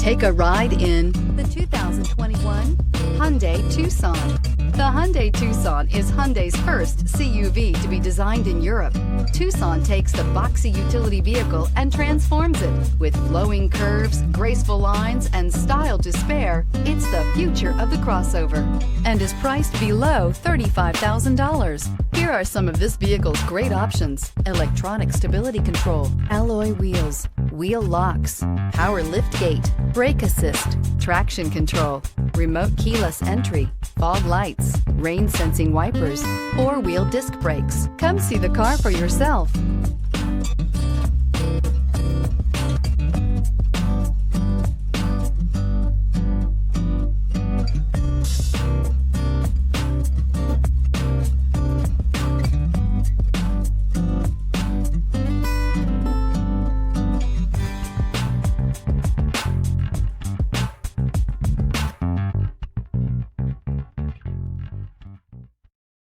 Take a ride in the 2021 Hyundai Tucson. The Hyundai Tucson is Hyundai's first CUV to be designed in Europe. Tucson takes the boxy utility vehicle and transforms it. With flowing curves, graceful lines, and style to spare, it's the future of the crossover and is priced below $35,000. Here are some of this vehicle's great options: electronic stability control, alloy wheels, wheel locks, power liftgate, brake assist, traction control, remote keyless entry, fog lights, rain sensing wipers, four-wheel disc brakes. Come see the car for yourself.